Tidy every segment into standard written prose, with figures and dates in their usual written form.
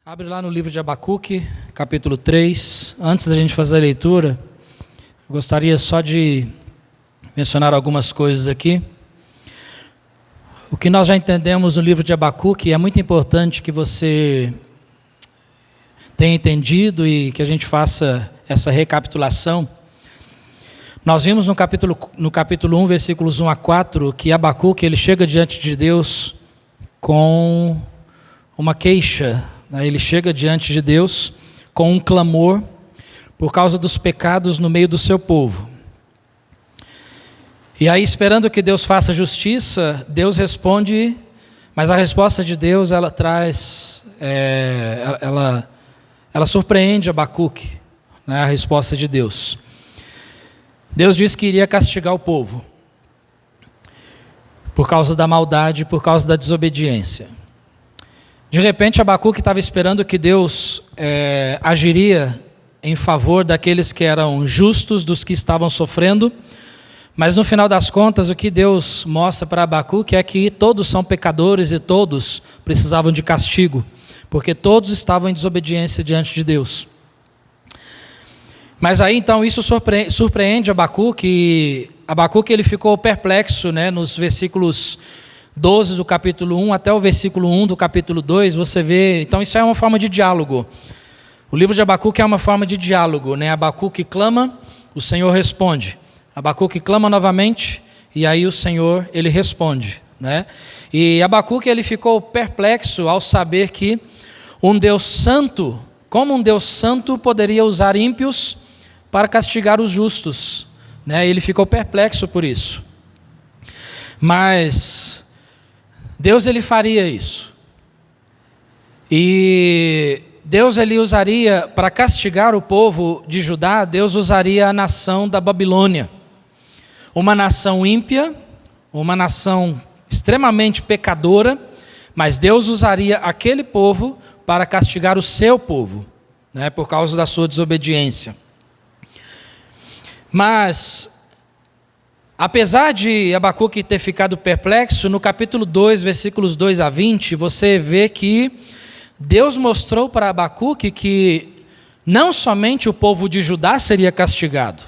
Abre lá no livro de Abacuque, capítulo 3. Antes da gente fazer a leitura, eu gostaria só de mencionar algumas coisas aqui. O que nós já entendemos no livro de Abacuque é muito importante que você tenha entendido e que a gente faça essa recapitulação. Nós vimos no capítulo 1, versículos 1 a 4, que Abacuque ele chega diante de Deus com uma queixa. Ele chega diante de Deus com um clamor por causa dos pecados no meio do seu povo. E aí, esperando que Deus faça justiça, Deus responde, mas a resposta de Deus, ela traz, ela surpreende Abacuque, né, a resposta de Deus. Deus disse que iria castigar o povo por causa da maldade, por causa da desobediência. De repente, Abacuque estava esperando que Deus agiria em favor daqueles que eram justos, dos que estavam sofrendo, mas no final das contas, o que Deus mostra para Abacuque é que todos são pecadores e todos precisavam de castigo, porque todos estavam em desobediência diante de Deus. Mas aí então isso surpreende Abacuque, e Abacuque ele ficou perplexo, né, nos versículos 12 do capítulo 1 até o versículo 1 do capítulo 2, você vê, então isso é uma forma de diálogo. O livro de Abacuque é uma forma de diálogo, né? Abacuque clama, o Senhor responde. Abacuque clama novamente, e aí o Senhor, ele responde, né? E Abacuque, ele ficou perplexo ao saber que um Deus santo, como um Deus santo poderia usar ímpios para castigar os justos, né? Ele ficou perplexo por isso. Mas Deus ele faria isso. E Deus ele usaria, para castigar o povo de Judá, Deus usaria a nação da Babilônia. Uma nação ímpia, uma nação extremamente pecadora, mas Deus usaria aquele povo para castigar o seu povo, né, por causa da sua desobediência. Mas apesar de Abacuque ter ficado perplexo, no capítulo 2, versículos 2 a 20, você vê que Deus mostrou para Abacuque que não somente o povo de Judá seria castigado,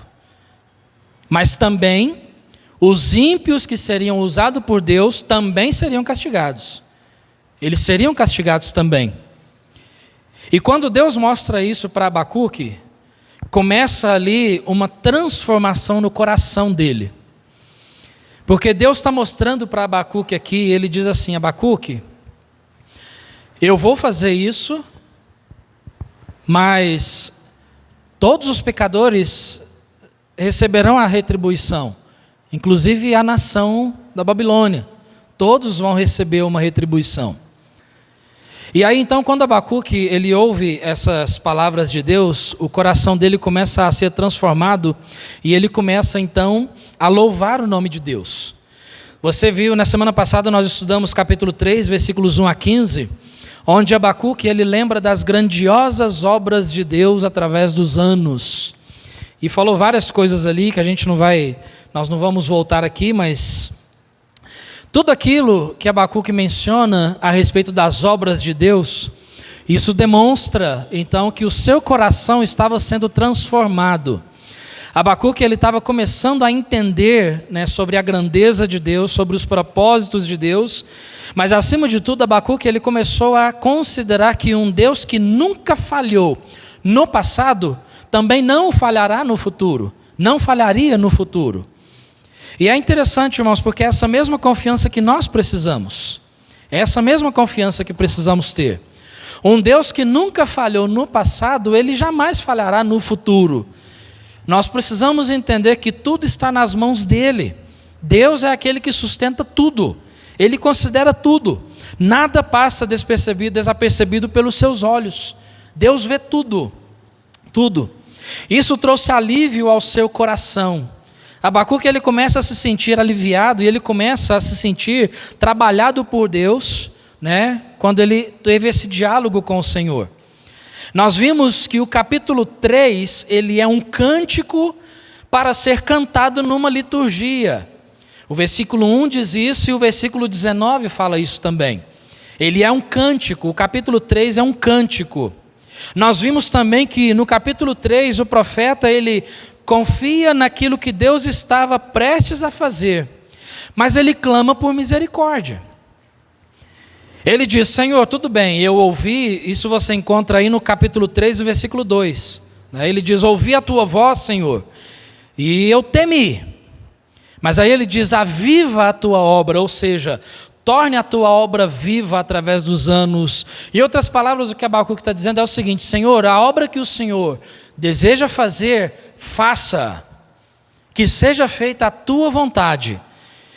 mas também os ímpios que seriam usados por Deus também seriam castigados. Eles seriam castigados também. E quando Deus mostra isso para Abacuque, começa ali uma transformação no coração dele. Porque Deus está mostrando para Abacuque aqui, ele diz assim: Abacuque, eu vou fazer isso, mas todos os pecadores receberão a retribuição, inclusive a nação da Babilônia, todos vão receber uma retribuição. E aí então, quando Abacuque ele ouve essas palavras de Deus, o coração dele começa a ser transformado e ele começa então a louvar o nome de Deus. Você viu, na semana passada nós estudamos capítulo 3, versículos 1 a 15, onde Abacuque ele lembra das grandiosas obras de Deus através dos anos. E falou várias coisas ali que nós não vamos voltar aqui, mas tudo aquilo que Abacuque menciona a respeito das obras de Deus, isso demonstra então que o seu coração estava sendo transformado. Abacuque ele estava começando a entender, né, sobre a grandeza de Deus, sobre os propósitos de Deus, mas acima de tudo Abacuque ele começou a considerar que um Deus que nunca falhou no passado, também não falhará no futuro, não falharia no futuro. E é interessante, irmãos, porque é essa mesma confiança que nós precisamos, é essa mesma confiança que precisamos ter. Um Deus que nunca falhou no passado, ele jamais falhará no futuro. Nós precisamos entender que tudo está nas mãos dele. Deus é aquele que sustenta tudo. Ele considera tudo. Nada passa desapercebido pelos seus olhos. Deus vê tudo. Tudo. Isso trouxe alívio ao seu coração. Abacuque ele começa a se sentir aliviado e ele começa a se sentir trabalhado por Deus, né, quando ele teve esse diálogo com o Senhor. Nós vimos que o capítulo 3, ele é um cântico para ser cantado numa liturgia. O versículo 1 diz isso e o versículo 19 fala isso também. Ele é um cântico, o capítulo 3 é um cântico. Nós vimos também que no capítulo 3 o profeta ele confia naquilo que Deus estava prestes a fazer, mas ele clama por misericórdia. Ele diz: Senhor, tudo bem, eu ouvi, isso você encontra aí no capítulo 3, no versículo 2. Ele diz: ouvi a tua voz, Senhor, e eu temi. Mas aí ele diz: aviva a tua obra, ou seja, torne a tua obra viva através dos anos. Em outras palavras, o que Abacuque está dizendo é o seguinte: Senhor, a obra que o Senhor deseja fazer, faça, que seja feita a tua vontade.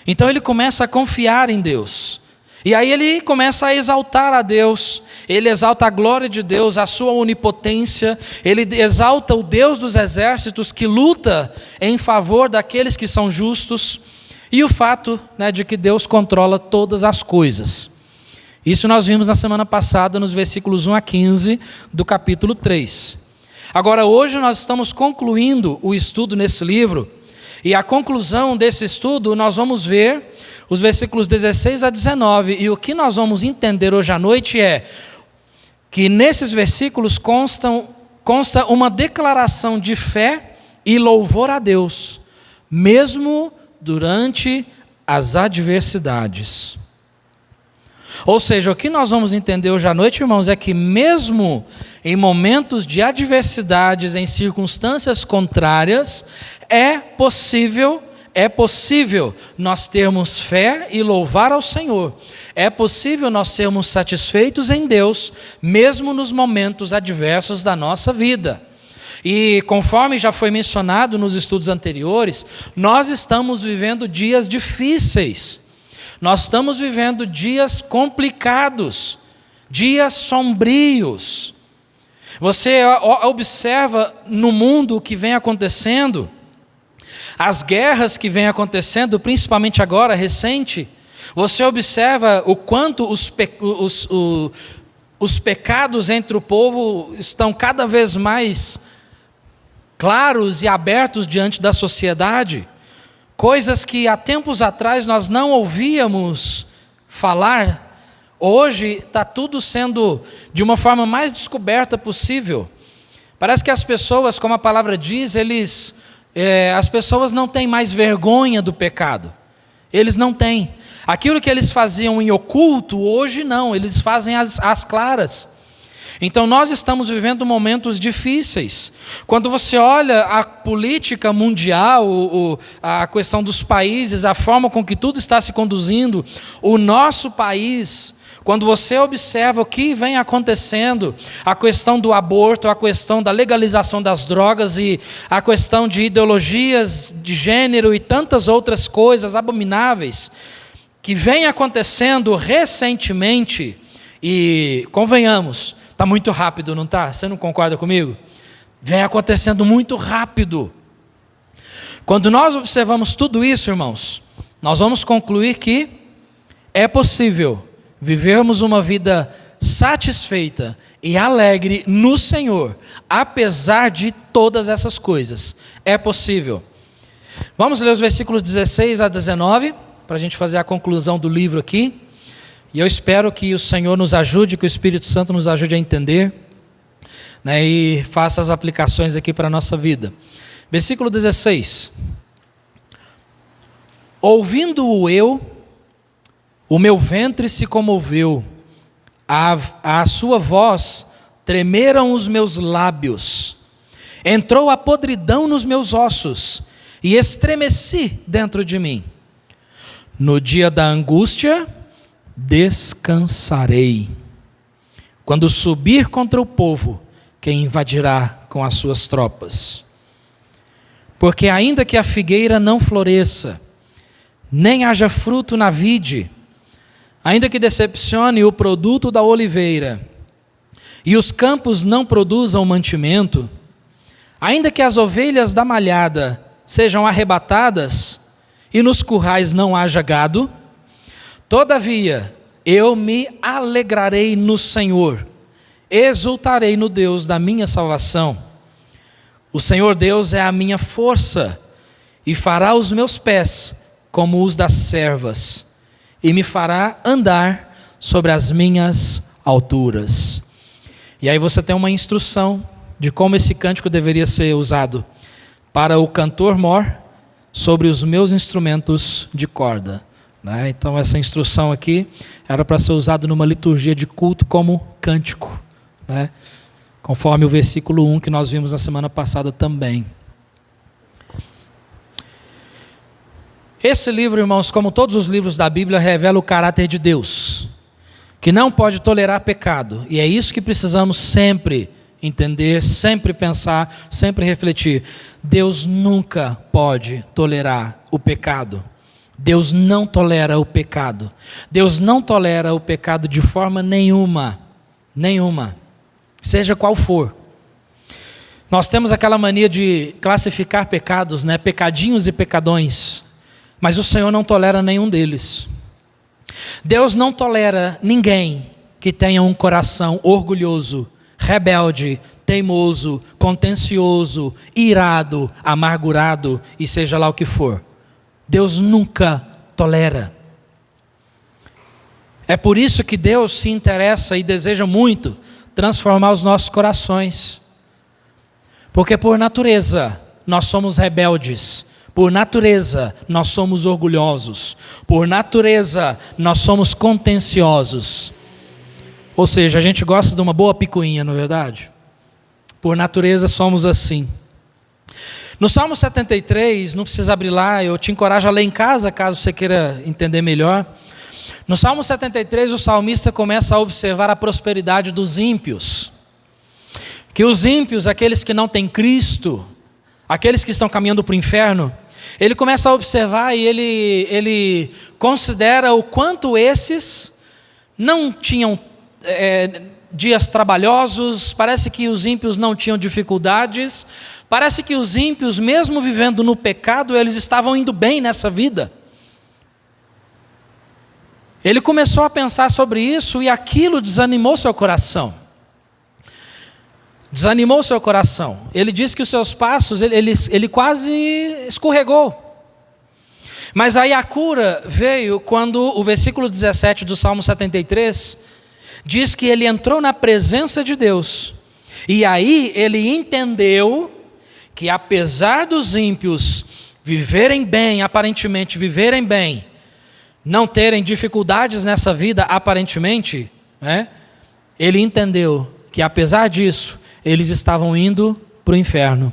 Então ele começa a confiar em Deus, e aí ele começa a exaltar a Deus, ele exalta a glória de Deus, a sua onipotência, ele exalta o Deus dos exércitos que luta em favor daqueles que são justos, e o fato, de que Deus controla todas as coisas. Isso nós vimos na semana passada nos versículos 1 a 15 do capítulo 3. Agora hoje nós estamos concluindo o estudo nesse livro, e a conclusão desse estudo nós vamos ver os versículos 16 a 19, e o que nós vamos entender hoje à noite é que nesses versículos consta uma declaração de fé e louvor a Deus, mesmo durante as adversidades. Ou seja, o que nós vamos entender hoje à noite, irmãos, é que mesmo em momentos de adversidades, em circunstâncias contrárias, é possível nós termos fé e louvar ao Senhor. É possível nós sermos satisfeitos em Deus, mesmo nos momentos adversos da nossa vida. E conforme já foi mencionado nos estudos anteriores, nós estamos vivendo dias difíceis. Nós estamos vivendo dias complicados, dias sombrios. Você observa no mundo o que vem acontecendo, as guerras que vêm acontecendo, principalmente agora, recente. Você observa o quanto os pecados entre o povo estão cada vez mais claros e abertos diante da sociedade. Coisas que há tempos atrás nós não ouvíamos falar, hoje está tudo sendo de uma forma mais descoberta possível. Parece que as pessoas, como a palavra diz, as pessoas não têm mais vergonha do pecado. Eles não têm. Aquilo que eles faziam em oculto, hoje não, eles fazem às claras. Então nós estamos vivendo momentos difíceis. Quando você olha a política mundial, a questão dos países, a forma com que tudo está se conduzindo, o nosso país, quando você observa o que vem acontecendo, a questão do aborto, a questão da legalização das drogas e a questão de ideologias de gênero e tantas outras coisas abomináveis que vem acontecendo recentemente, e convenhamos, está muito rápido, não está? Você não concorda comigo? Vem acontecendo muito rápido. Quando nós observamos tudo isso, irmãos, nós vamos concluir que é possível vivermos uma vida satisfeita e alegre no Senhor, apesar de todas essas coisas. É possível. Vamos ler os versículos 16 a 19, para a gente fazer a conclusão do livro aqui. E eu espero que o Senhor nos ajude, que o Espírito Santo nos ajude a entender, e faça as aplicações aqui para a nossa vida. Versículo 16. Ouvindo-o eu, o meu ventre se comoveu, a sua voz tremeram os meus lábios, entrou a podridão nos meus ossos, e estremeci dentro de mim. No dia da angústia, descansarei. Quando subir contra o povo, que invadirá com as suas tropas. Porque ainda que a figueira não floresça, nem haja fruto na vide, ainda que decepcione o produto da oliveira, e os campos não produzam mantimento, ainda que as ovelhas da malhada sejam arrebatadas, e nos currais não haja gado, todavia, eu me alegrarei no Senhor, exultarei no Deus da minha salvação. O Senhor Deus é a minha força, e fará os meus pés como os das servas, e me fará andar sobre as minhas alturas. E aí você tem uma instrução de como esse cântico deveria ser usado. Para o cantor-mor, sobre os meus instrumentos de corda. Né? Então essa instrução aqui era para ser usada numa liturgia de culto como cântico. Né? Conforme o versículo 1 que nós vimos na semana passada também. Esse livro, irmãos, como todos os livros da Bíblia, revela o caráter de Deus, que não pode tolerar pecado. E é isso que precisamos sempre entender, sempre pensar, sempre refletir. Deus nunca pode tolerar o pecado. Deus não tolera o pecado. Deus não tolera o pecado de forma nenhuma. Nenhuma. Seja qual for. Nós temos aquela mania de classificar pecados, né? Pecadinhos e pecadões. Mas o Senhor não tolera nenhum deles. Deus não tolera ninguém que tenha um coração orgulhoso, rebelde, teimoso, contencioso, irado, amargurado e seja lá o que for. Deus nunca tolera. É por isso que Deus se interessa e deseja muito transformar os nossos corações. Porque por natureza nós somos rebeldes. Por natureza, nós somos orgulhosos. Por natureza, nós somos contenciosos. Ou seja, a gente gosta de uma boa picuinha, não é verdade? Por natureza, somos assim. No Salmo 73, não precisa abrir lá, eu te encorajo a ler em casa, caso você queira entender melhor. No Salmo 73, o salmista começa a observar a prosperidade dos ímpios. Que os ímpios, aqueles que não têm Cristo, aqueles que estão caminhando para o inferno, ele começa a observar e ele considera o quanto esses não tinham dias trabalhosos, parece que os ímpios não tinham dificuldades, parece que os ímpios, mesmo vivendo no pecado, eles estavam indo bem nessa vida. Ele começou a pensar sobre isso e aquilo desanimou seu coração. Desanimou seu coração. Ele disse que os seus passos, ele quase escorregou. Mas aí a cura veio quando o versículo 17 do Salmo 73 diz que ele entrou na presença de Deus. E aí ele entendeu que apesar dos ímpios viverem bem, aparentemente viverem bem, não terem dificuldades nessa vida aparentemente, né, ele entendeu que apesar disso, eles estavam indo para o inferno.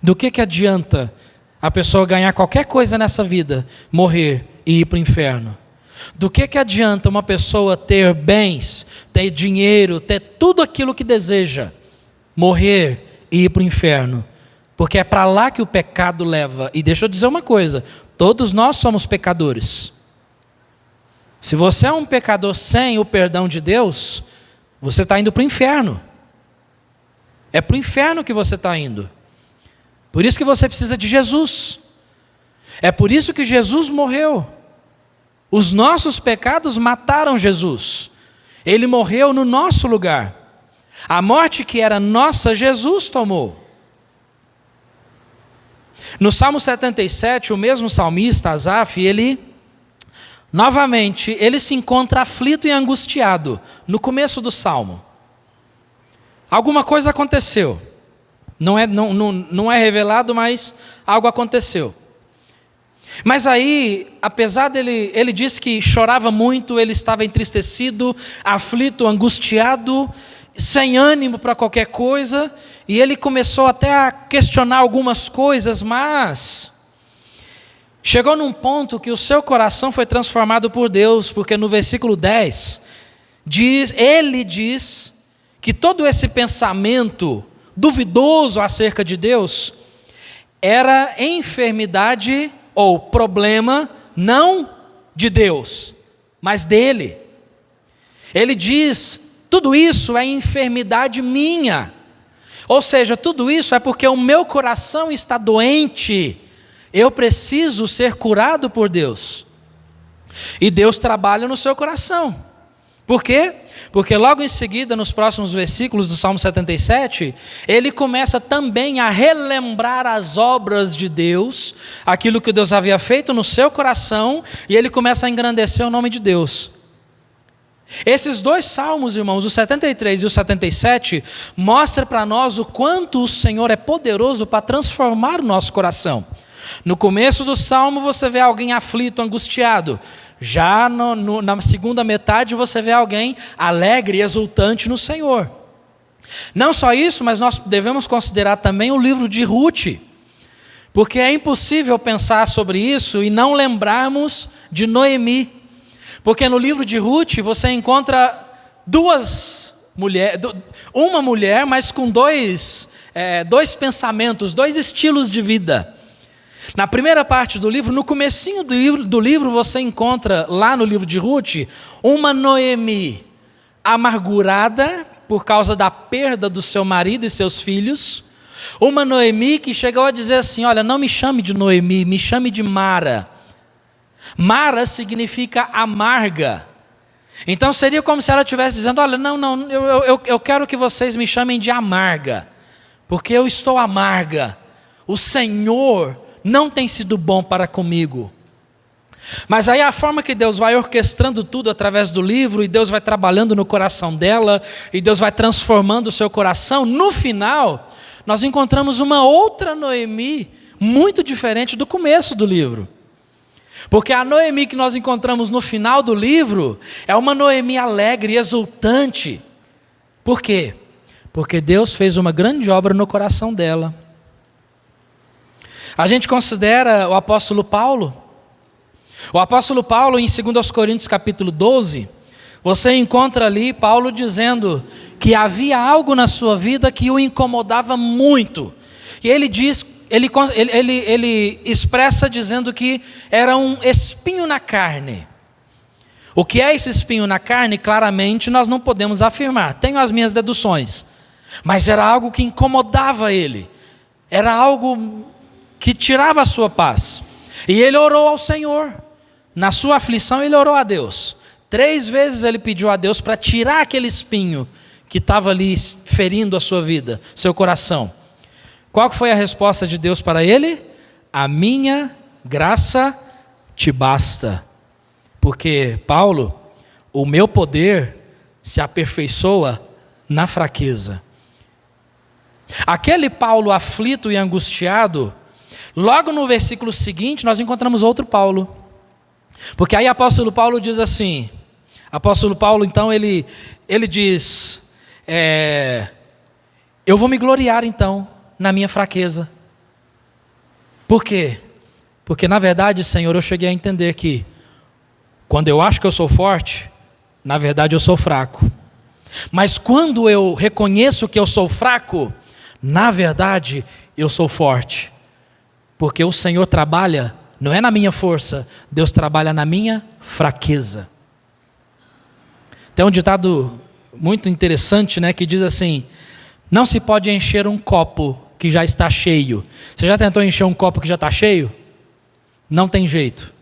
Do que adianta a pessoa ganhar qualquer coisa nessa vida, morrer e ir para o inferno? Do que adianta uma pessoa ter bens, ter dinheiro, ter tudo aquilo que deseja, morrer e ir para o inferno? Porque é para lá que o pecado leva. E deixa eu dizer uma coisa, todos nós somos pecadores. Se você é um pecador sem o perdão de Deus, você está indo para o inferno. É para o inferno que você está indo. Por isso que você precisa de Jesus. É por isso que Jesus morreu. Os nossos pecados mataram Jesus. Ele morreu no nosso lugar. A morte que era nossa, Jesus tomou. No Salmo 77, o mesmo salmista, Asaf, novamente, ele se encontra aflito e angustiado no começo do Salmo. Alguma coisa aconteceu. Não é revelado, mas algo aconteceu. Mas aí, apesar ele disse que chorava muito, ele estava entristecido, aflito, angustiado, sem ânimo para qualquer coisa, e ele começou até a questionar algumas coisas, mas chegou num ponto que o seu coração foi transformado por Deus, porque no versículo 10, ele diz que todo esse pensamento duvidoso acerca de Deus era enfermidade ou problema não de Deus, mas dele. Ele diz, tudo isso é enfermidade minha. Ou seja, tudo isso é porque o meu coração está doente. Eu preciso ser curado por Deus. E Deus trabalha no seu coração. Por quê? Porque logo em seguida, nos próximos versículos do Salmo 77, ele começa também a relembrar as obras de Deus, aquilo que Deus havia feito no seu coração, e ele começa a engrandecer o nome de Deus. Esses dois salmos, irmãos, o 73 e o 77, mostram para nós o quanto o Senhor é poderoso para transformar o nosso coração. No começo do salmo você vê alguém aflito, angustiado. Já na segunda metade você vê alguém alegre e exultante no Senhor. Não só isso, mas nós devemos considerar também o livro de Rute, porque é impossível pensar sobre isso e não lembrarmos de Noemi. Porque no livro de Rute você encontra uma mulher, mas com dois pensamentos, dois estilos de vida. Na primeira parte do livro, no comecinho do livro, você encontra, lá no livro de Rute, uma Noemi amargurada por causa da perda do seu marido e seus filhos. Uma Noemi que chegou a dizer assim: olha, não me chame de Noemi, me chame de Mara. Mara significa amarga. Então seria como se ela estivesse dizendo: olha, não, eu quero que vocês me chamem de amarga, porque eu estou amarga. O Senhor não tem sido bom para comigo. Mas aí a forma que Deus vai orquestrando tudo através do livro, e Deus vai trabalhando no coração dela, e Deus vai transformando o seu coração, no final, nós encontramos uma outra Noemi, muito diferente do começo do livro. Porque a Noemi que nós encontramos no final do livro, é uma Noemi alegre e exultante. Por quê? Porque Deus fez uma grande obra no coração dela. A gente considera o apóstolo Paulo. O apóstolo Paulo, em 2 Coríntios capítulo 12, você encontra ali Paulo dizendo que havia algo na sua vida que o incomodava muito. E ele diz, ele expressa dizendo que era um espinho na carne. O que é esse espinho na carne, claramente nós não podemos afirmar. Tenho as minhas deduções. Mas era algo que incomodava ele. Era algo que tirava a sua paz. E ele orou ao Senhor. Na sua aflição ele orou a Deus. 3 vezes ele pediu a Deus para tirar aquele espinho que estava ali ferindo a sua vida, seu coração. Qual foi a resposta de Deus para ele? A minha graça te basta. Porque, Paulo, o meu poder se aperfeiçoa na fraqueza. Aquele Paulo aflito e angustiado, logo no versículo seguinte nós encontramos outro Paulo. Porque aí apóstolo Paulo diz assim, apóstolo Paulo então ele diz, eu vou me gloriar então na minha fraqueza. Por quê? Porque na verdade, Senhor, eu cheguei a entender que quando eu acho que eu sou forte, na verdade eu sou fraco. Mas quando eu reconheço que eu sou fraco, na verdade eu sou forte. Porque o Senhor trabalha, não é na minha força, Deus trabalha na minha fraqueza. Tem um ditado muito interessante, né, que diz assim: não se pode encher um copo que já está cheio. Você já tentou encher um copo que já está cheio? Não tem jeito.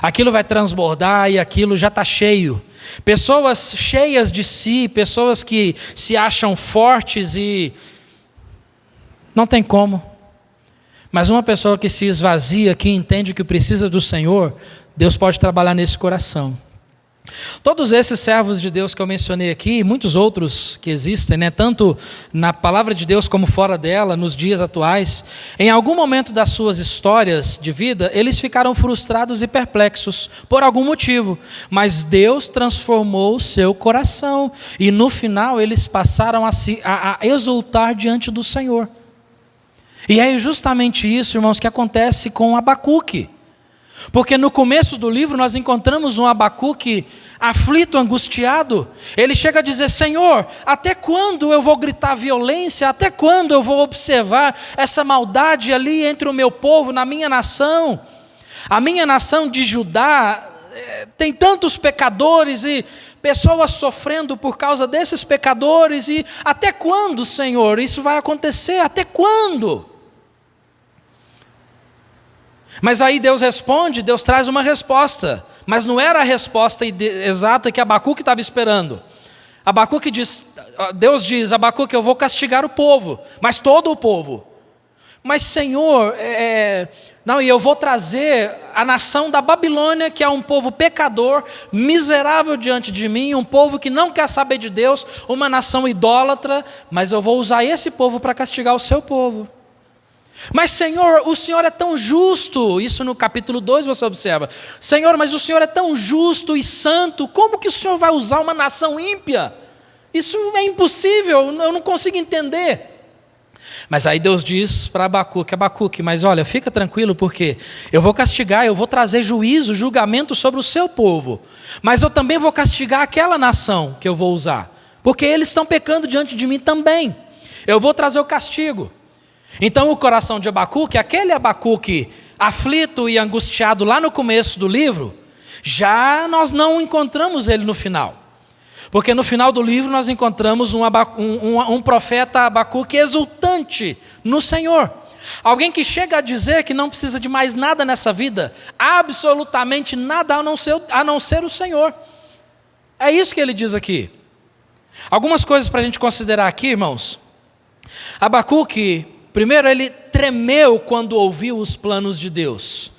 Aquilo vai transbordar e aquilo já está cheio. Pessoas cheias de si, pessoas que se acham fortes e não tem como. Mas uma pessoa que se esvazia, que entende que precisa do Senhor, Deus pode trabalhar nesse coração. Todos esses servos de Deus que eu mencionei aqui, e muitos outros que existem, né, tanto na palavra de Deus como fora dela, nos dias atuais, em algum momento das suas histórias de vida, eles ficaram frustrados e perplexos por algum motivo, mas Deus transformou o seu coração, e no final eles passaram a exultar diante do Senhor. E é justamente isso, irmãos, que acontece com Abacuque. Porque no começo do livro nós encontramos um Abacuque aflito, angustiado. Ele chega a dizer: Senhor, até quando eu vou gritar violência? Até quando eu vou observar essa maldade ali entre o meu povo, na minha nação? A minha nação de Judá tem tantos pecadores e pessoas sofrendo por causa desses pecadores. E até quando, Senhor, isso vai acontecer? Até quando? Mas aí Deus responde, Deus traz uma resposta, mas não era a resposta exata que Abacuque estava esperando. Deus diz: Abacuque, eu vou castigar o povo, mas todo o povo, Mas Senhor, não, e eu vou trazer a nação da Babilônia, que é um povo pecador, miserável diante de mim, um povo que não quer saber de Deus, uma nação idólatra, mas eu vou usar esse povo para castigar o seu povo. Mas Senhor, o Senhor é tão justo, isso no capítulo 2 você observa. Senhor, mas o Senhor é tão justo e santo, como que o Senhor vai usar uma nação ímpia? Isso é impossível, eu não consigo entender. Mas aí Deus diz para Abacuque, mas olha, fica tranquilo, porque eu vou castigar, eu vou trazer juízo, julgamento sobre o seu povo, mas eu também vou castigar aquela nação que eu vou usar, porque eles estão pecando diante de mim também, eu vou trazer o castigo. Então o coração de Abacuque, aquele Abacuque aflito e angustiado lá no começo do livro, já nós não encontramos ele no final. Porque no final do livro nós encontramos um profeta Abacuque exultante no Senhor. Alguém que chega a dizer que não precisa de mais nada nessa vida, absolutamente nada a não ser o Senhor. É isso que ele diz aqui. Algumas coisas para a gente considerar aqui, irmãos. Abacuque, primeiro, ele tremeu quando ouviu os planos de Deus.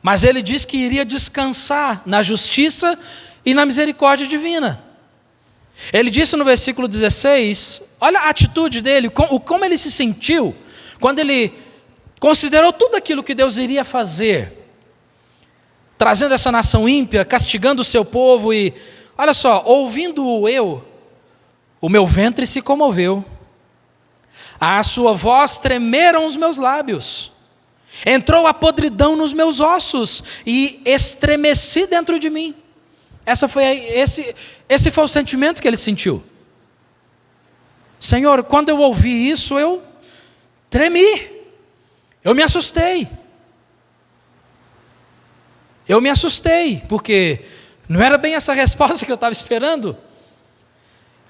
Mas ele diz que iria descansar na justiça e na misericórdia divina. Ele disse no versículo 16, olha a atitude dele, como ele se sentiu, quando ele considerou tudo aquilo que Deus iria fazer, trazendo essa nação ímpia, castigando o seu povo e, olha só, ouvindo-o eu, o meu ventre se comoveu, à sua voz tremeram os meus lábios, entrou a podridão nos meus ossos e estremeci dentro de mim. Esse foi o sentimento que ele sentiu. Senhor, quando eu ouvi isso, eu tremi, eu me assustei. Porque não era bem essa resposta que eu estava esperando.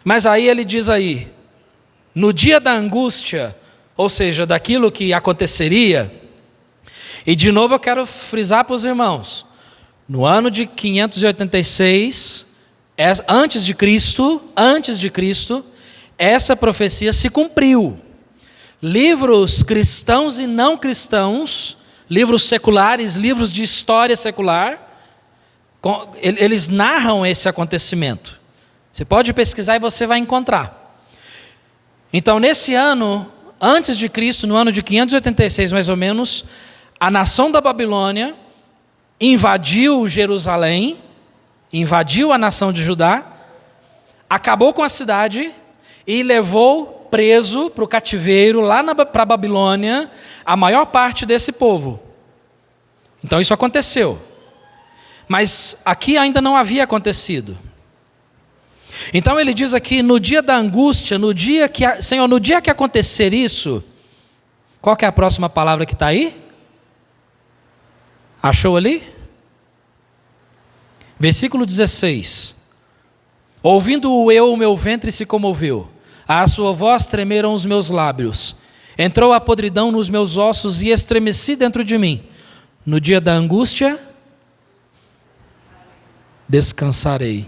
Mas aí ele diz aí, no dia da angústia, ou seja, daquilo que aconteceria, e de novo eu quero frisar para os irmãos, no ano de 586, antes de Cristo, essa profecia se cumpriu. Livros cristãos e não cristãos, livros seculares, livros de história secular, eles narram esse acontecimento. Você pode pesquisar e você vai encontrar. Então, nesse ano, antes de Cristo, no ano de 586 mais ou menos, a nação da Babilônia invadiu Jerusalém, invadiu a nação de Judá, acabou com a cidade e levou preso para o cativeiro, lá para a Babilônia, a maior parte desse povo. Então isso aconteceu. Mas aqui ainda não havia acontecido. Então ele diz aqui, no dia da angústia, Senhor, no dia que acontecer isso, qual que é a próxima palavra que está aí? Achou ali? Versículo 16. Ouvindo-o eu, o meu ventre se comoveu, à sua voz tremeram os meus lábios, entrou a podridão nos meus ossos e estremeci dentro de mim. No dia da angústia, descansarei.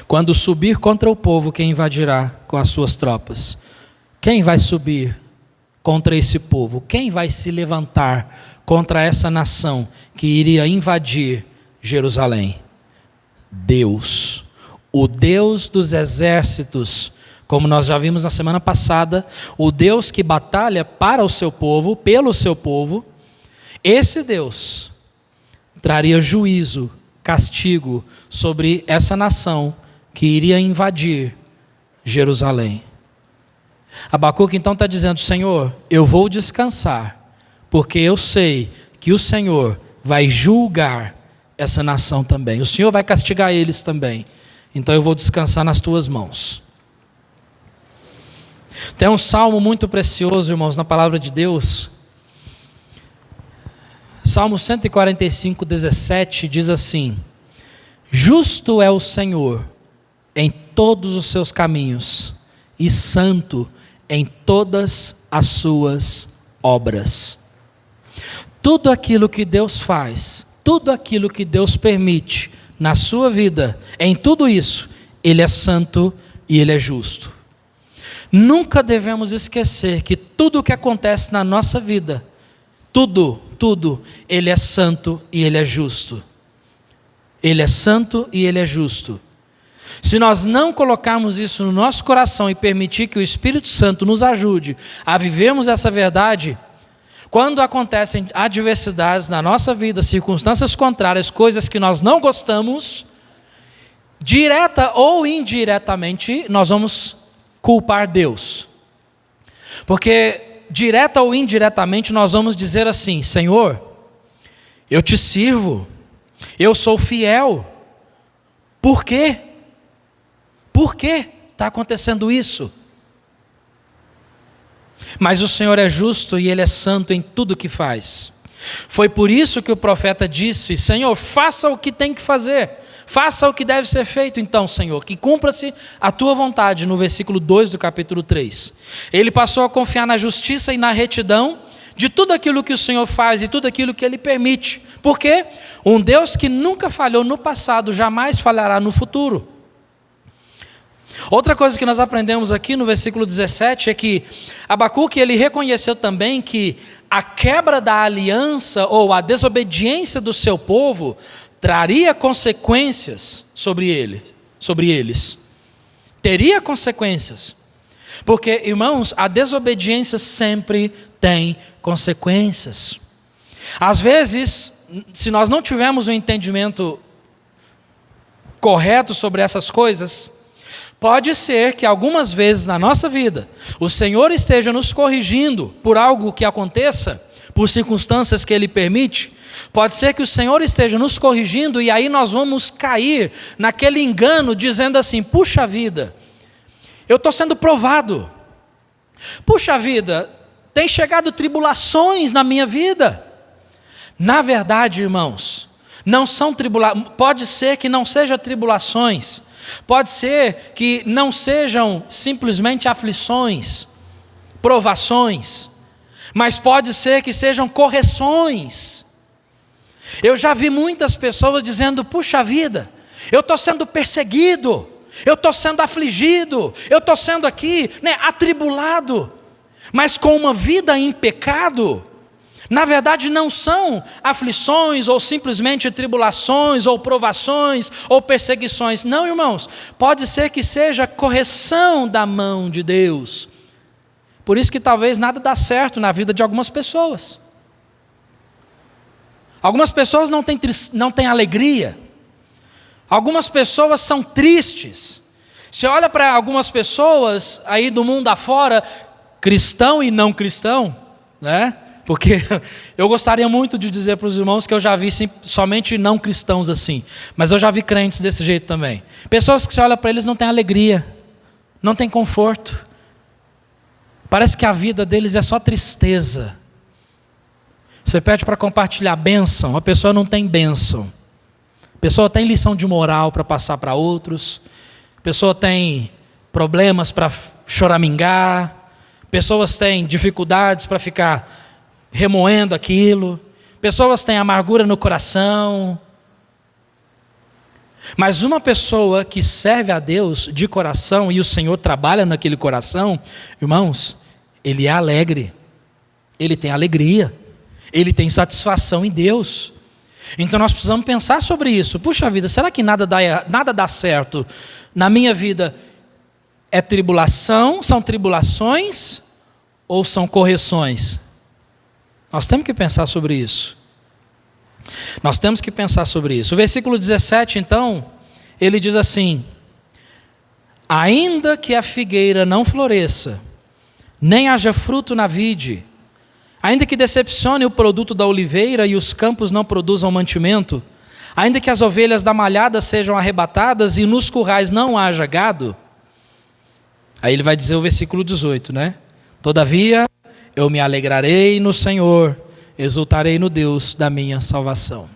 Quando subir contra o povo que invadirá com as suas tropas. Quem vai subir contra esse povo? Quem vai se levantar contra essa nação que iria invadir Jerusalém? Deus, o Deus dos exércitos, como nós já vimos na semana passada, o Deus que batalha para o seu povo, pelo seu povo. Esse Deus traria juízo, castigo sobre essa nação que iria invadir Jerusalém. Abacuque então está dizendo, Senhor, eu vou descansar, porque eu sei que o Senhor vai julgar essa nação também. O Senhor vai castigar eles também. Então eu vou descansar nas tuas mãos. Tem um salmo muito precioso, irmãos, na palavra de Deus. Salmo 145, 17 diz assim: justo é o Senhor em todos os seus caminhos e santo em todas as suas obras. Tudo aquilo que Deus faz, tudo aquilo que Deus permite na sua vida, em tudo isso, Ele é santo e Ele é justo. Nunca devemos esquecer que tudo o que acontece na nossa vida, tudo, Ele é santo e Ele é justo. Ele é santo e Ele é justo. Se nós não colocarmos isso no nosso coração e permitir que o Espírito Santo nos ajude a vivermos essa verdade, quando acontecem adversidades na nossa vida, circunstâncias contrárias, coisas que nós não gostamos, direta ou indiretamente, nós vamos culpar Deus. Porque direta ou indiretamente nós vamos dizer assim: Senhor, eu te sirvo, eu sou fiel. Por quê? Por que está acontecendo isso? Mas o Senhor é justo e Ele é santo em tudo que faz. Foi por isso que o profeta disse: Senhor, faça o que tem que fazer, faça o que deve ser feito então, Senhor, que cumpra-se a tua vontade, no versículo 2 do capítulo 3. Ele passou a confiar na justiça e na retidão de tudo aquilo que o Senhor faz e tudo aquilo que Ele permite. Porque um Deus que nunca falhou no passado, jamais falhará no futuro. Outra coisa que nós aprendemos aqui no versículo 17 é que Abacuque, ele reconheceu também que a quebra da aliança ou a desobediência do seu povo traria consequências sobre eles. Teria consequências. Porque, irmãos, a desobediência sempre tem consequências. Às vezes, se nós não tivermos um entendimento correto sobre essas coisas, pode ser que algumas vezes na nossa vida o Senhor esteja nos corrigindo por algo que aconteça, por circunstâncias que Ele permite. Pode ser que o Senhor esteja nos corrigindo e aí nós vamos cair naquele engano dizendo assim: puxa vida, eu estou sendo provado. Puxa vida, tem chegado tribulações na minha vida. Na verdade, irmãos, não são tribulações. Pode ser que não sejam tribulações. Pode ser que não sejam simplesmente aflições, provações, mas pode ser que sejam correções. Eu já vi muitas pessoas dizendo: puxa vida, eu estou sendo perseguido, eu estou sendo afligido, eu estou sendo aqui, atribulado, mas com uma vida em pecado. Na verdade não são aflições ou simplesmente tribulações ou provações ou perseguições. Não, irmãos, pode ser que seja correção da mão de Deus. Por isso que talvez nada dá certo na vida de algumas pessoas. Algumas pessoas não têm alegria. Algumas pessoas são tristes. Você olha para algumas pessoas aí do mundo afora, cristão e não cristão, né? Porque eu gostaria muito de dizer para os irmãos que eu já vi somente não cristãos assim, mas eu já vi crentes desse jeito também. Pessoas que você olha para eles não têm alegria, não têm conforto. Parece que a vida deles é só tristeza. Você pede para compartilhar bênção, a pessoa não tem bênção. A pessoa tem lição de moral para passar para outros. A pessoa tem problemas para choramingar. Pessoas têm dificuldades para ficar remoendo aquilo. Pessoas têm amargura no coração. Mas uma pessoa que serve a Deus de coração e o Senhor trabalha naquele coração, irmãos, ele é alegre, ele tem alegria, ele tem satisfação em Deus. Então nós precisamos pensar sobre isso. Puxa vida, será que nada dá certo na minha vida? É tribulação, são tribulações ou são correções? Nós temos que pensar sobre isso. Nós temos que pensar sobre isso. O versículo 17, então, ele diz assim: ainda que a figueira não floresça, nem haja fruto na vide, ainda que decepcione o produto da oliveira e os campos não produzam mantimento, ainda que as ovelhas da malhada sejam arrebatadas e nos currais não haja gado. Aí ele vai dizer o versículo 18, né? Todavia eu me alegrarei no Senhor, exultarei no Deus da minha salvação.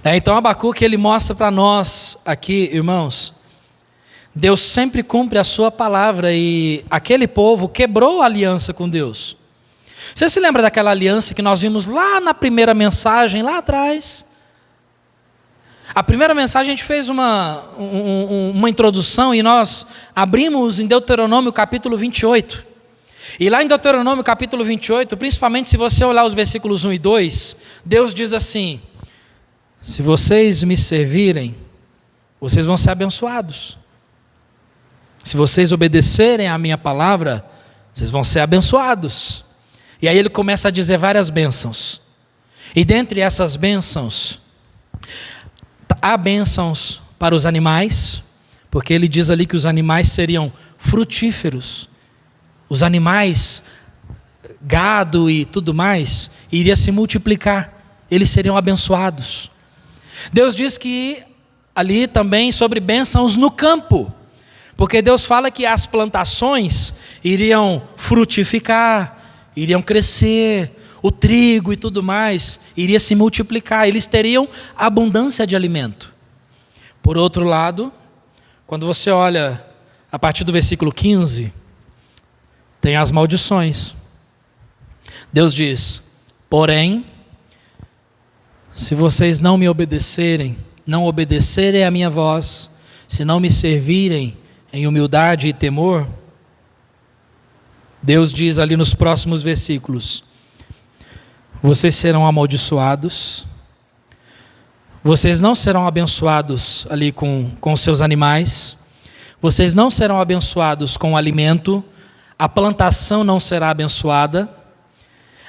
Então Abacuque, ele mostra para nós aqui, irmãos, Deus sempre cumpre a sua palavra e aquele povo quebrou a aliança com Deus. Você se lembra daquela aliança que nós vimos lá na primeira mensagem, lá atrás? A primeira mensagem a gente fez uma introdução e nós abrimos em Deuteronômio capítulo 28. E lá em Deuteronômio capítulo 28, principalmente se você olhar os versículos 1 e 2, Deus diz assim: se vocês me servirem, vocês vão ser abençoados. Se vocês obedecerem à minha palavra, vocês vão ser abençoados. E aí ele começa a dizer várias bênçãos. E dentre essas bênçãos, há bênçãos para os animais, porque ele diz ali que os animais seriam frutíferos. Os animais, gado e tudo mais, iria se multiplicar. Eles seriam abençoados. Deus diz que ali também sobre bênçãos no campo. Porque Deus fala que as plantações iriam frutificar, iriam crescer, o trigo e tudo mais iria se multiplicar, eles teriam abundância de alimento. Por outro lado, quando você olha a partir do versículo 15, tem as maldições. Deus diz: porém, se vocês não me obedecerem, não obedecerem à minha voz, se não me servirem em humildade e temor, Deus diz ali nos próximos versículos: vocês serão amaldiçoados, vocês não serão abençoados ali com seus animais, vocês não serão abençoados com o alimento, a plantação não será abençoada.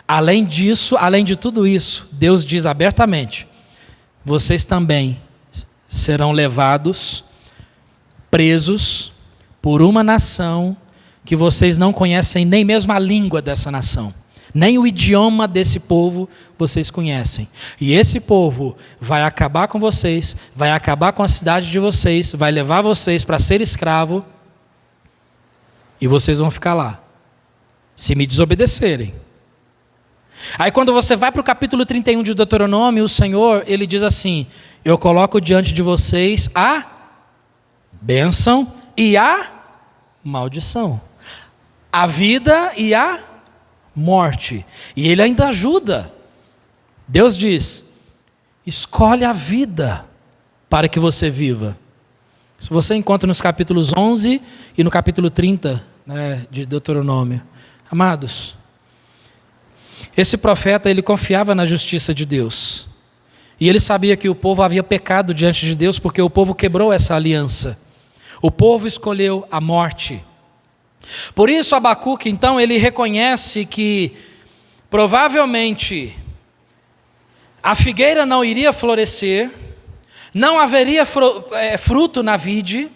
Além disso, além de tudo isso, Deus diz abertamente: vocês também serão levados, presos, por uma nação que vocês não conhecem nem mesmo a língua dessa nação. Nem o idioma desse povo vocês conhecem. E esse povo vai acabar com vocês, vai acabar com a cidade de vocês, vai levar vocês para ser escravo, e vocês vão ficar lá, se me desobedecerem. Aí quando você vai para o capítulo 31 de Deuteronômio, o Senhor, ele diz assim: eu coloco diante de vocês a bênção e a maldição, a vida e a morte. E ele ainda ajuda. Deus diz: escolhe a vida para que você viva. Isso você encontra nos capítulos 11 e no capítulo 30, de Deuteronômio. Amados, esse profeta, ele confiava na justiça de Deus. E ele sabia que o povo havia pecado diante de Deus, porque o povo quebrou essa aliança. O povo escolheu a morte. Por isso Abacuque, então, ele reconhece que provavelmente a figueira não iria florescer, não haveria fruto na videira.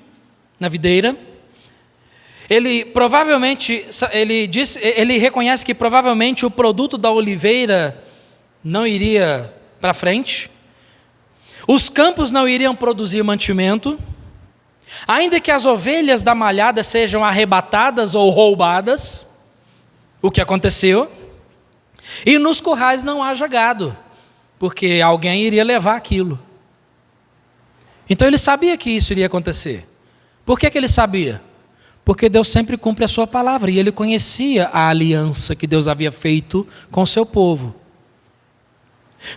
Ele reconhece que provavelmente o produto da oliveira não iria para frente, os campos não iriam produzir mantimento, ainda que as ovelhas da malhada sejam arrebatadas ou roubadas, o que aconteceu, e nos currais não haja gado, porque alguém iria levar aquilo. Então ele sabia que isso iria acontecer. Por que ele sabia? Porque Deus sempre cumpre a sua palavra, e ele conhecia a aliança que Deus havia feito com o seu povo.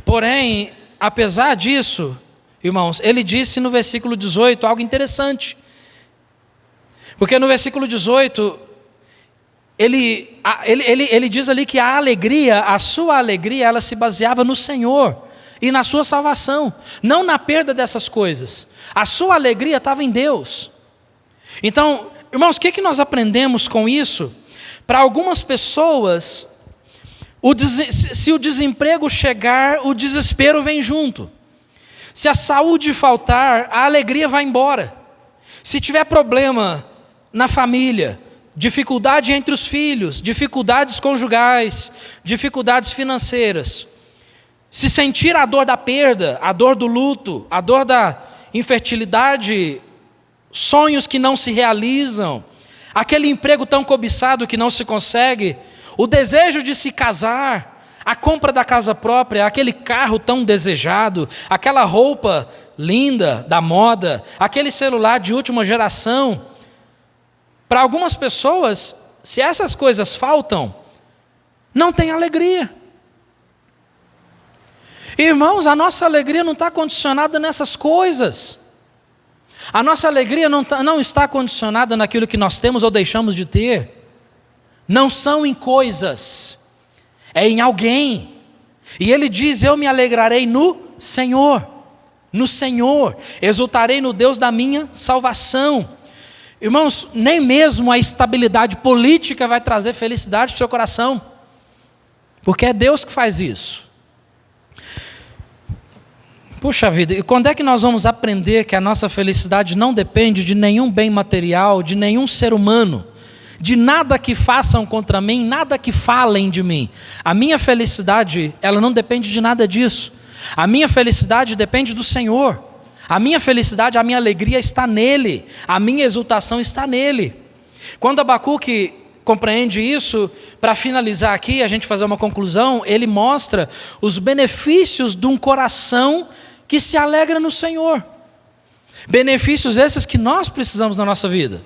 Porém, apesar disso, irmãos, ele disse no versículo 18 algo interessante. Porque no versículo 18, ele diz ali que a sua alegria, ela se baseava no Senhor e na sua salvação, não na perda dessas coisas. A sua alegria estava em Deus. Então, irmãos, o que nós aprendemos com isso? Para algumas pessoas, se o desemprego chegar, o desespero vem junto. Se a saúde faltar, a alegria vai embora. Se tiver problema na família, dificuldade entre os filhos, dificuldades conjugais, dificuldades financeiras, se sentir a dor da perda, a dor do luto, a dor da infertilidade, sonhos que não se realizam, aquele emprego tão cobiçado que não se consegue, o desejo de se casar, a compra da casa própria, aquele carro tão desejado, aquela roupa linda da moda, aquele celular de última geração. Para algumas pessoas, se essas coisas faltam, não tem alegria. Irmãos, a nossa alegria não está condicionada nessas coisas. A nossa alegria não está condicionada naquilo que nós temos ou deixamos de ter. Não são em coisas, é em alguém. E ele diz: eu me alegrarei no Senhor, exultarei no Deus da minha salvação. Irmãos, nem mesmo a estabilidade política vai trazer felicidade para o seu coração, porque é Deus que faz isso. Puxa vida, e quando é que nós vamos aprender que a nossa felicidade não depende de nenhum bem material, de nenhum ser humano, de nada que façam contra mim, nada que falem de mim? A minha felicidade, ela não depende de nada disso. A minha felicidade depende do Senhor. A minha felicidade, a minha alegria está nele. A minha exultação está nele. Quando Abacuque compreende isso, para finalizar aqui, a gente fazer uma conclusão, ele mostra os benefícios de um coração que se alegra no Senhor. Benefícios esses que nós precisamos na nossa vida.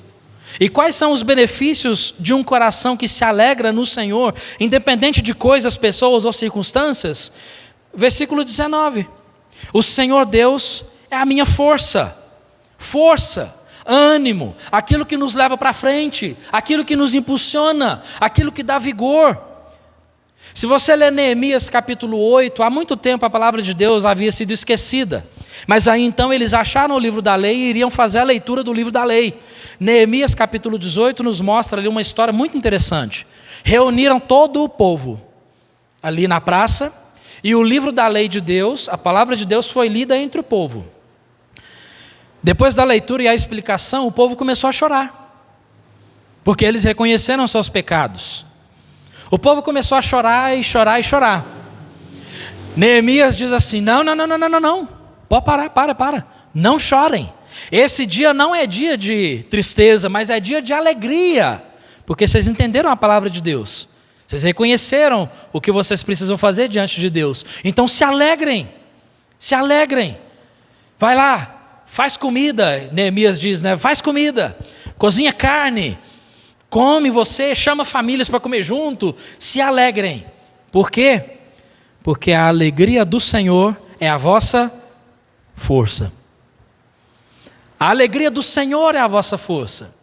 E quais são os benefícios de um coração que se alegra no Senhor, independente de coisas, pessoas ou circunstâncias? Versículo 19. O Senhor Deus é a minha força, ânimo, aquilo que nos leva para frente, aquilo que nos impulsiona, aquilo que dá vigor. Se você ler Neemias capítulo 8, há muito tempo a palavra de Deus havia sido esquecida. Mas aí então eles acharam o livro da lei e iriam fazer a leitura do livro da lei. Neemias capítulo 18 nos mostra ali uma história muito interessante. Reuniram todo o povo ali na praça e o livro da lei de Deus, a palavra de Deus foi lida entre o povo. Depois da leitura e a explicação, o povo começou a chorar, porque eles reconheceram seus pecados. O povo começou a chorar e chorar e chorar. Neemias diz assim: não, pode parar, para, não chorem. Esse dia não é dia de tristeza, mas é dia de alegria, porque vocês entenderam a palavra de Deus, vocês reconheceram o que vocês precisam fazer diante de Deus, então se alegrem, vai lá, faz comida. Neemias diz, faz comida, cozinha carne, come você, chama famílias para comer junto, se alegrem. Por quê? Porque a alegria do Senhor é a vossa força. A alegria do Senhor é a vossa força.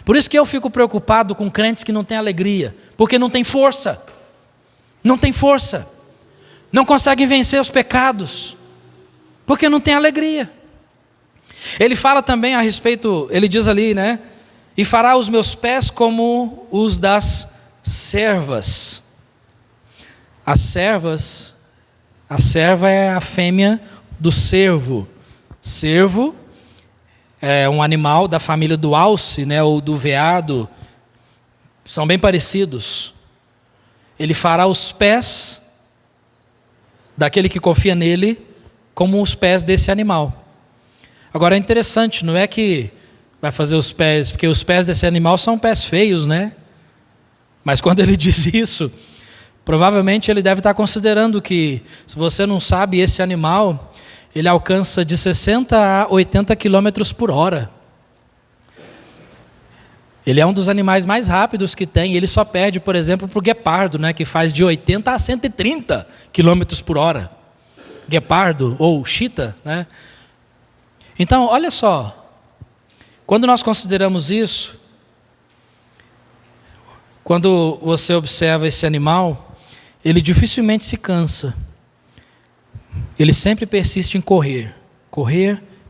Por isso que eu fico preocupado com crentes que não têm alegria, porque não tem força, não conseguem vencer os pecados, porque não tem alegria. Ele fala também a respeito, ele diz ali, e fará os meus pés como os das servas. A serva é a fêmea do cervo. Cervo é um animal da família do alce, ou do veado. São bem parecidos. Ele fará os pés daquele que confia nele como os pés desse animal. Agora é interessante, não é que vai fazer os pés, porque os pés desse animal são pés feios, Mas quando ele diz isso, provavelmente ele deve estar considerando que, se você não sabe, esse animal, ele alcança de 60 a 80 quilômetros por hora. Ele é um dos animais mais rápidos que tem, ele só perde, por exemplo, para o guepardo, que faz de 80 a 130 quilômetros por hora. Guepardo ou chita, Então, olha só, quando nós consideramos isso, quando você observa esse animal, ele dificilmente se cansa. Ele sempre persiste em correr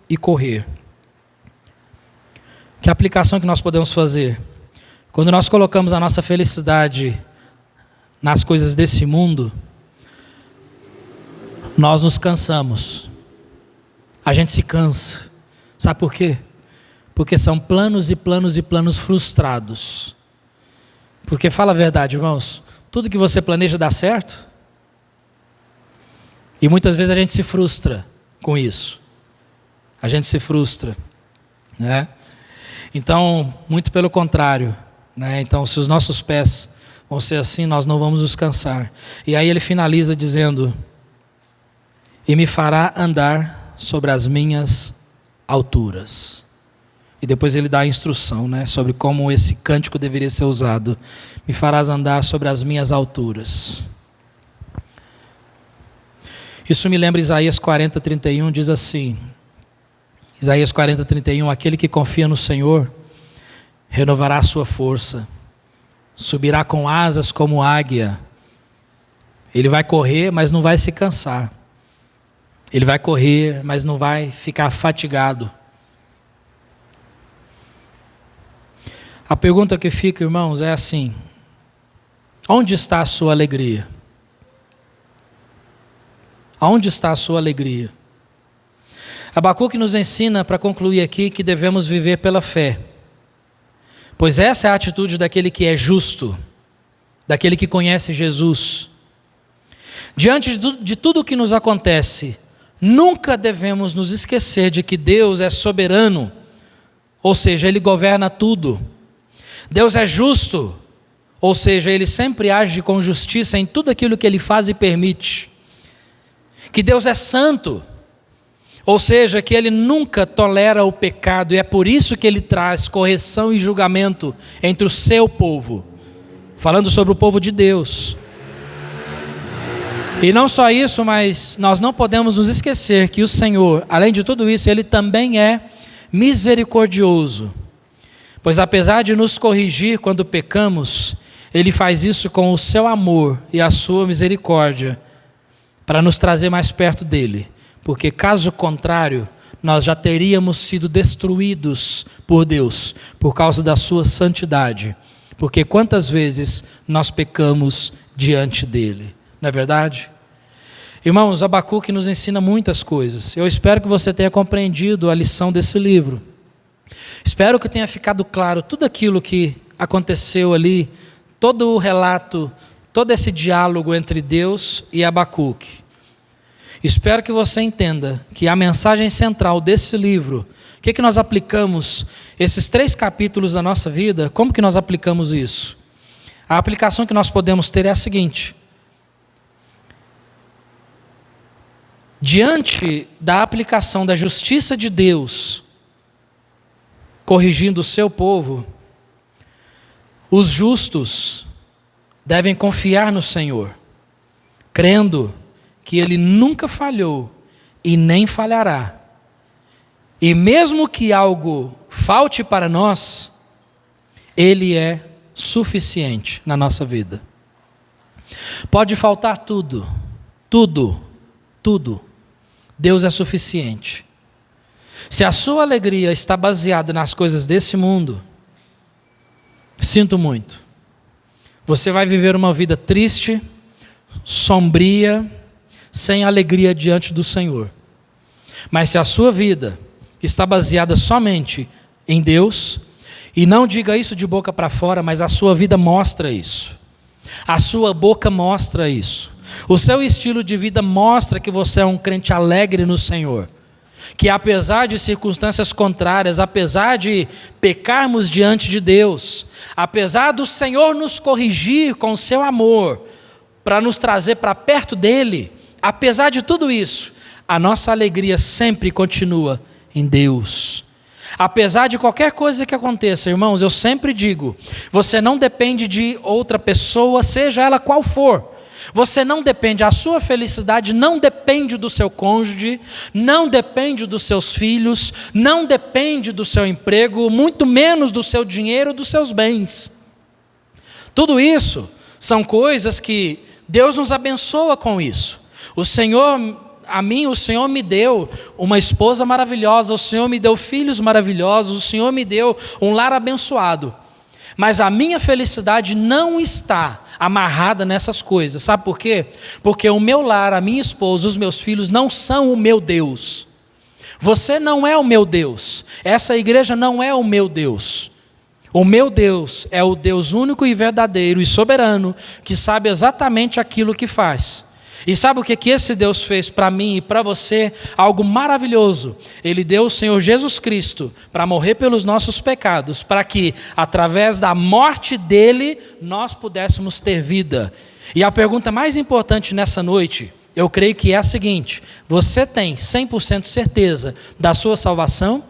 e correr. Que aplicação que nós podemos fazer? Quando nós colocamos a nossa felicidade nas coisas desse mundo, nós nos cansamos. A gente se cansa. Sabe por quê? Porque são planos e planos e planos frustrados. Porque, fala a verdade, irmãos, tudo que você planeja dá certo? E muitas vezes a gente se frustra com isso. A gente se frustra, Então, muito pelo contrário, Então, se os nossos pés vão ser assim, nós não vamos nos cansar. E aí ele finaliza dizendo: e me fará andar sobre as minhas alturas. E depois ele dá a instrução, sobre como esse cântico deveria ser usado. Me farás andar sobre as minhas alturas. Isso me lembra Isaías 40:31, diz assim, Isaías 40:31, aquele que confia no Senhor renovará a sua força, subirá com asas como águia. Ele vai correr, mas não vai se cansar. Ele vai correr, mas não vai ficar fatigado. A pergunta que fica, irmãos, é assim: onde está a sua alegria? Aonde está a sua alegria? Abacuque nos ensina, para concluir aqui, que devemos viver pela fé. Pois essa é a atitude daquele que é justo, daquele que conhece Jesus. Diante de tudo o que nos acontece, nunca devemos nos esquecer de que Deus é soberano, ou seja, Ele governa tudo. Deus é justo, ou seja, Ele sempre age com justiça em tudo aquilo que Ele faz e permite. Que Deus é santo, ou seja, que Ele nunca tolera o pecado, e é por isso que Ele traz correção e julgamento entre o seu povo, falando sobre o povo de Deus. E não só isso, mas nós não podemos nos esquecer que o Senhor, além de tudo isso, Ele também é misericordioso, pois apesar de nos corrigir quando pecamos, Ele faz isso com o seu amor e a sua misericórdia, para nos trazer mais perto dele, porque caso contrário, nós já teríamos sido destruídos por Deus, por causa da sua santidade, porque quantas vezes nós pecamos diante dele, não é verdade? Irmãos, Abacuque nos ensina muitas coisas. Eu espero que você tenha compreendido a lição desse livro. Espero que tenha ficado claro tudo aquilo que aconteceu ali, todo o relato, todo esse diálogo entre Deus e Abacuque. Espero que você entenda que a mensagem central desse livro, o que nós aplicamos, esses 3 capítulos da nossa vida, como que nós aplicamos isso? A aplicação que nós podemos ter é a seguinte: diante da aplicação da justiça de Deus, corrigindo o seu povo, os justos devem confiar no Senhor, crendo que Ele nunca falhou e nem falhará. E mesmo que algo falte para nós, Ele é suficiente na nossa vida. Pode faltar tudo, tudo. Deus é suficiente. Se a sua alegria está baseada nas coisas desse mundo, sinto muito. Você vai viver uma vida triste, sombria, sem alegria diante do Senhor. Mas se a sua vida está baseada somente em Deus, e não diga isso de boca para fora, mas a sua vida mostra isso. A sua boca mostra isso. O seu estilo de vida mostra que você é um crente alegre no Senhor. Que apesar de circunstâncias contrárias, apesar de pecarmos diante de Deus, apesar do Senhor nos corrigir com o seu amor, para nos trazer para perto dEle, apesar de tudo isso, a nossa alegria sempre continua em Deus. Apesar de qualquer coisa que aconteça, irmãos, eu sempre digo, você não depende de outra pessoa, seja ela qual for. Você não depende, a sua felicidade não depende do seu cônjuge, não depende dos seus filhos, não depende do seu emprego, muito menos do seu dinheiro, dos seus bens. Tudo isso são coisas que Deus nos abençoa com isso. O Senhor me deu uma esposa maravilhosa, o Senhor me deu filhos maravilhosos, o Senhor me deu um lar abençoado. Mas a minha felicidade não está amarrada nessas coisas. Sabe por quê? Porque o meu lar, a minha esposa, os meus filhos não são o meu Deus. Você não é o meu Deus. Essa igreja não é o meu Deus. O meu Deus é o Deus único e verdadeiro e soberano, que sabe exatamente aquilo que faz. E sabe o que esse Deus fez para mim e para você? Algo maravilhoso. Ele deu o Senhor Jesus Cristo para morrer pelos nossos pecados, para que, através da morte dele, nós pudéssemos ter vida. E a pergunta mais importante nessa noite, eu creio que é a seguinte: você tem 100% certeza da sua salvação?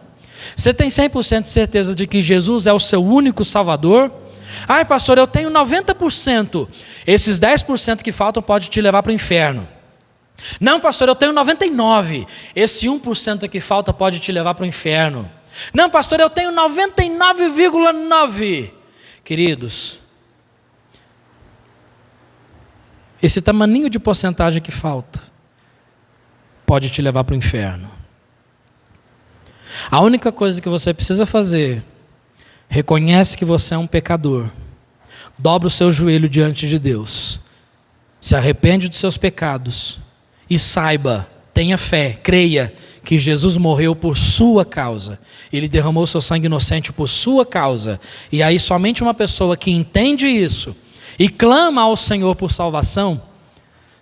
Você tem 100% certeza de que Jesus é o seu único Salvador? Ai, pastor, eu tenho 90%. Esses 10% que faltam pode te levar para o inferno. Não, pastor, eu tenho 99. Esse 1% que falta pode te levar para o inferno. Não, pastor, eu tenho 99,9. Queridos, esse tamaninho de porcentagem que falta pode te levar para o inferno. A única coisa que você precisa fazer, reconhece que você é um pecador, dobra o seu joelho diante de Deus, se arrepende dos seus pecados e saiba, tenha fé, creia que Jesus morreu por sua causa. Ele derramou seu sangue inocente por sua causa. E aí somente uma pessoa que entende isso e clama ao Senhor por salvação,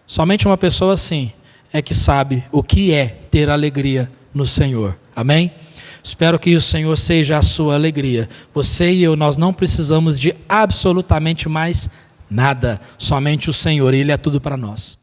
somente uma pessoa assim é que sabe o que é ter alegria no Senhor. Amém? Espero que o Senhor seja a sua alegria. Você e eu, nós não precisamos de absolutamente mais nada. Somente o Senhor, Ele é tudo para nós.